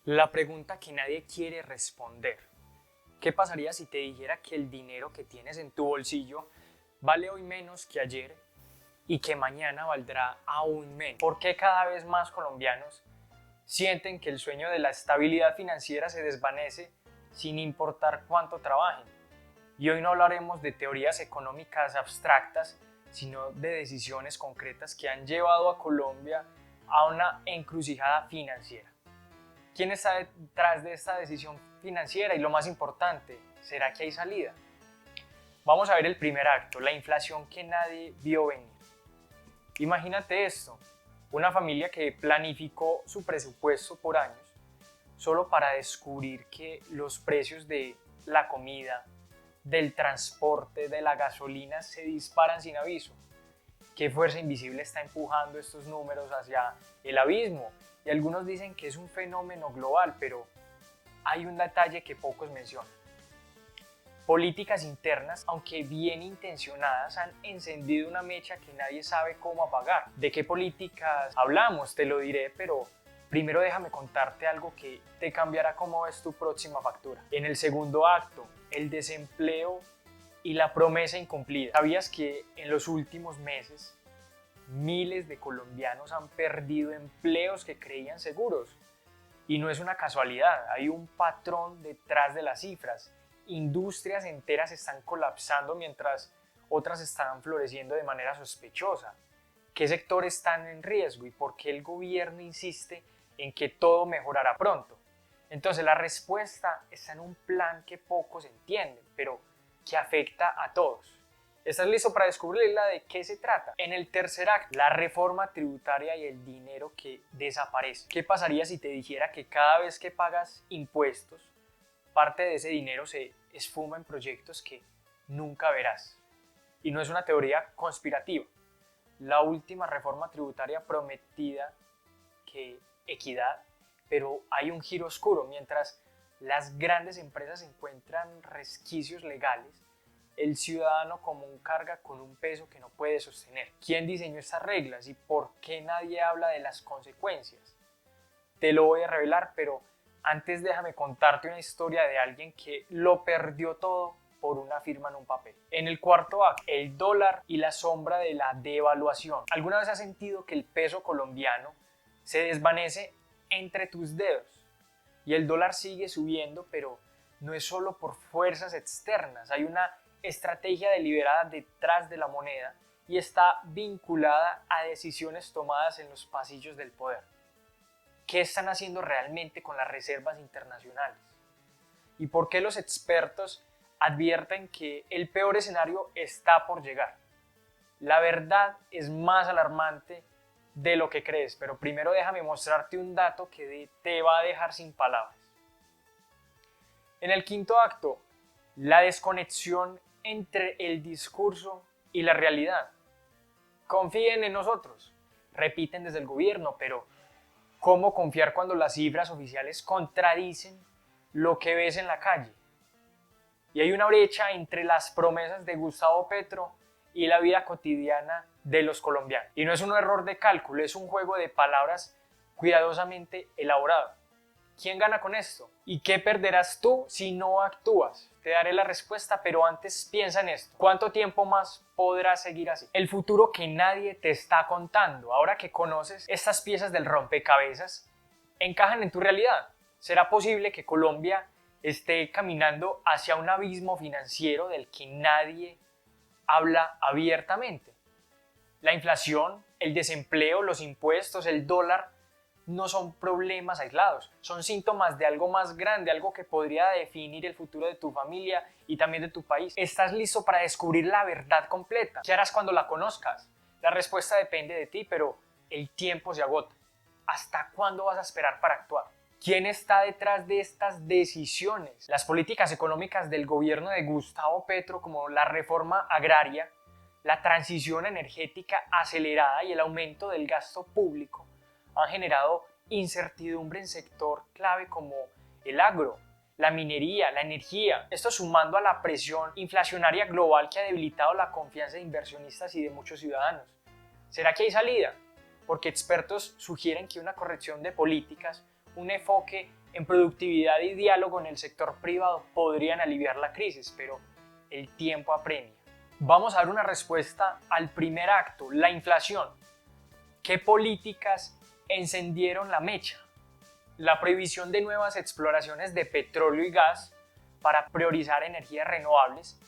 La pregunta que nadie quiere responder. ¿Qué pasaría si te dijera que el dinero que tienes en tu bolsillo vale hoy menos que ayer y que mañana valdrá aún menos? ¿Por qué cada vez más colombianos sienten que el sueño de la estabilidad financiera se desvanece sin importar cuánto trabajen? Y hoy no hablaremos de teorías económicas abstractas, sino de decisiones concretas que han llevado a Colombia a una encrucijada financiera. ¿Quién está detrás de esta decisión financiera? Y lo más importante, ¿será que hay salida? Vamos a ver el primer acto, la inflación que nadie vio venir. Imagínate esto, una familia que planificó su presupuesto por años solo para descubrir que los precios de la comida, del transporte, de la gasolina se disparan sin aviso. ¿Qué fuerza invisible está empujando estos números hacia el abismo? Y algunos dicen que es un fenómeno global, pero hay un detalle que pocos mencionan. Políticas internas, aunque bien intencionadas, han encendido una mecha que nadie sabe cómo apagar. ¿De qué políticas hablamos? Te lo diré, pero primero déjame contarte algo que te cambiará cómo ves tu próxima factura. En el segundo acto, el desempleo y la promesa incumplida. ¿Sabías que en los últimos meses miles de colombianos han perdido empleos que creían seguros? Y no es una casualidad, hay un patrón detrás de las cifras. Industrias enteras están colapsando mientras otras están floreciendo de manera sospechosa. ¿Qué sectores están en riesgo y por qué el gobierno insiste en que todo mejorará pronto? Entonces la respuesta está en un plan que pocos entienden, pero que afecta a todos. ¿Estás listo para descubrirla de qué se trata? En el tercer acto, la reforma tributaria y el dinero que desaparece. ¿Qué pasaría si te dijera que cada vez que pagas impuestos, parte de ese dinero se esfuma en proyectos que nunca verás? Y no es una teoría conspirativa. La última reforma tributaria prometida que equidad, pero hay un giro oscuro. Mientras las grandes empresas encuentran resquicios legales, el ciudadano común carga con un peso que no puede sostener. ¿Quién diseñó estas reglas y por qué nadie habla de las consecuencias? Te lo voy a revelar, pero antes déjame contarte una historia de alguien que lo perdió todo por una firma en un papel. En el cuarto acto, el dólar y la sombra de la devaluación. ¿Alguna vez has sentido que el peso colombiano se desvanece entre tus dedos y el dólar sigue subiendo, pero no es solo por fuerzas externas? Hay una estrategia deliberada detrás de la moneda y está vinculada a decisiones tomadas en los pasillos del poder. ¿Qué están haciendo realmente con las reservas internacionales? ¿Y por qué los expertos advierten que el peor escenario está por llegar? La verdad es más alarmante de lo que crees, pero primero déjame mostrarte un dato que te va a dejar sin palabras. En el quinto acto, la desconexión entre el discurso y la realidad. Confíen en nosotros, repiten desde el gobierno, pero ¿cómo confiar cuando las cifras oficiales contradicen lo que ves en la calle? Y hay una brecha entre las promesas de Gustavo Petro y la vida cotidiana de los colombianos. Y no es un error de cálculo, es un juego de palabras cuidadosamente elaborado. ¿Quién gana con esto? ¿Y qué perderás tú si no actúas? Te daré la respuesta, pero antes piensa en esto. ¿Cuánto tiempo más podrás seguir así? El futuro que nadie te está contando, ahora que conoces estas piezas del rompecabezas, encajan en tu realidad. ¿Será posible que Colombia esté caminando hacia un abismo financiero del que nadie habla abiertamente? La inflación, el desempleo, los impuestos, el dólar no son problemas aislados, son síntomas de algo más grande, algo que podría definir el futuro de tu familia y también de tu país. ¿Estás listo para descubrir la verdad completa? ¿Qué harás cuando la conozcas? La respuesta depende de ti, pero el tiempo se agota. ¿Hasta cuándo vas a esperar para actuar? ¿Quién está detrás de estas decisiones? Las políticas económicas del gobierno de Gustavo Petro, como la reforma agraria, la transición energética acelerada y el aumento del gasto público, han generado incertidumbre en sector clave como el agro, la minería, la energía. Esto sumando a la presión inflacionaria global que ha debilitado la confianza de inversionistas y de muchos ciudadanos. ¿Será que hay salida? Porque expertos sugieren que una corrección de políticas, un enfoque en productividad y diálogo en el sector privado podrían aliviar la crisis, pero el tiempo apremia. Vamos a dar una respuesta al primer acto, la inflación. ¿Qué políticas encendieron la mecha? La prohibición de nuevas exploraciones de petróleo y gas para priorizar energías renovables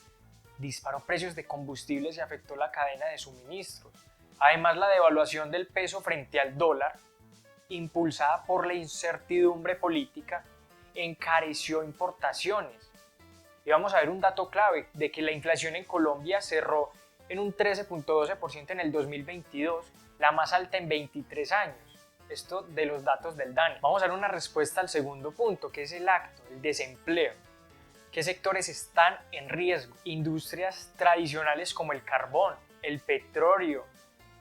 disparó precios de combustibles y afectó la cadena de suministros. Además, la devaluación del peso frente al dólar, impulsada por la incertidumbre política, encareció importaciones. Y vamos a ver un dato clave de que la inflación en Colombia cerró en un 13.12% en el 2022, la más alta en 23 años. Esto de los datos del DANE. Vamos a dar una respuesta al segundo punto, que es el acto, el desempleo. ¿Qué sectores están en riesgo? Industrias tradicionales como el carbón, el petróleo,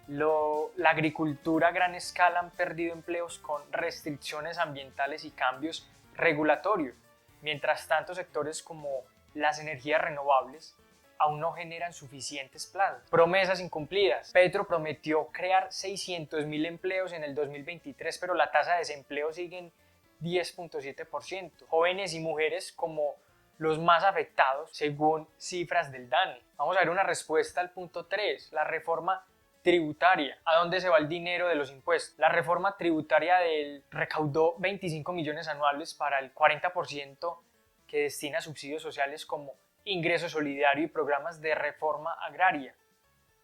la agricultura a gran escala han perdido empleos con restricciones ambientales y cambios regulatorios. Mientras tanto, sectores como las energías renovables aún no generan suficientes plazas. Promesas incumplidas. Petro prometió crear 600.000 empleos en el 2023, pero la tasa de desempleo sigue en 10.7%. Jóvenes y mujeres como los más afectados según cifras del DANE. Vamos a ver una respuesta al punto 3, la reforma tributaria. ¿A dónde se va el dinero de los impuestos? La reforma tributaria recaudó 25 millones anuales para el 40% que destina a subsidios sociales como ingreso solidario y programas de reforma agraria,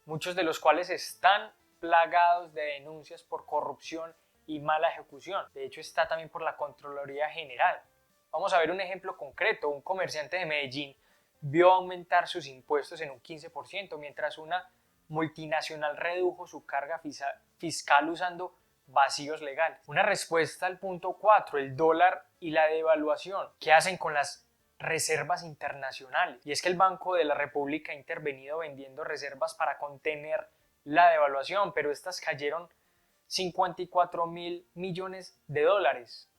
muchos de los cuales están plagados de denuncias por corrupción y mala ejecución. De hecho, está también por la Contraloría General. Vamos a ver un ejemplo concreto. Un comerciante de Medellín vio aumentar sus impuestos en un 15%, mientras una multinacional redujo su carga fiscal usando vacíos legales. Una respuesta al punto 4, el dólar y la devaluación. ¿Qué hacen con las reservas internacionales? Y es que el Banco de la República ha intervenido vendiendo reservas para contener la devaluación, pero estas cayeron 54.000 millones de dólares,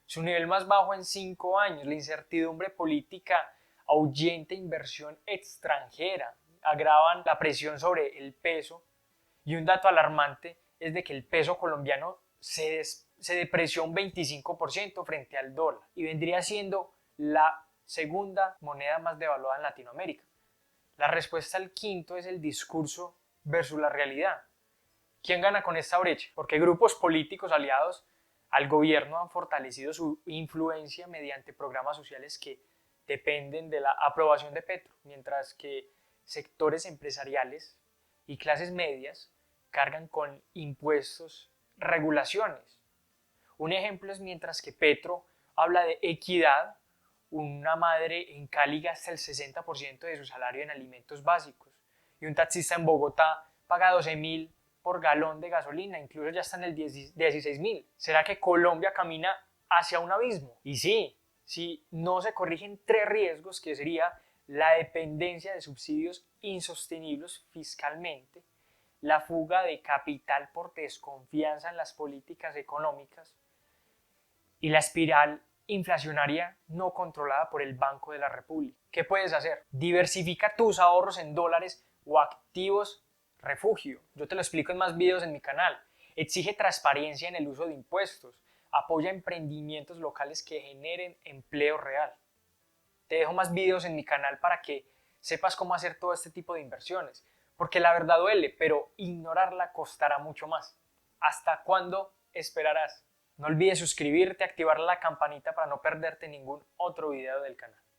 su nivel más bajo en 5 años. La incertidumbre política ahuyenta inversión extranjera, agravan la presión sobre el peso, y un dato alarmante es de que el peso colombiano se depreció un 25% frente al dólar y vendría siendo la segunda moneda más devaluada en Latinoamérica. La respuesta al quinto es el discurso versus la realidad. ¿Quién gana con esta brecha? Porque grupos políticos aliados al gobierno han fortalecido su influencia mediante programas sociales que dependen de la aprobación de Petro, mientras que sectores empresariales y clases medias cargan con impuestos, regulaciones. Un ejemplo es mientras que Petro habla de equidad, una madre en Cali gasta el 60% de su salario en alimentos básicos y un taxista en Bogotá paga 12.000 por galón de gasolina, incluso ya está en el 16.000. ¿Será que Colombia camina hacia un abismo? Y sí, si no se corrigen 3 riesgos, que sería la dependencia de subsidios insostenibles fiscalmente, la fuga de capital por desconfianza en las políticas económicas y la espiral inflacionaria no controlada por el Banco de la República. ¿Qué puedes hacer? Diversifica tus ahorros en dólares o activos refugio. Yo te lo explico en más videos en mi canal. Exige transparencia en el uso de impuestos. Apoya emprendimientos locales que generen empleo real. Te dejo más videos en mi canal para que sepas cómo hacer todo este tipo de inversiones. Porque la verdad duele, pero ignorarla costará mucho más. ¿Hasta cuándo esperarás? No olvides suscribirte, activar la campanita para no perderte ningún otro video del canal.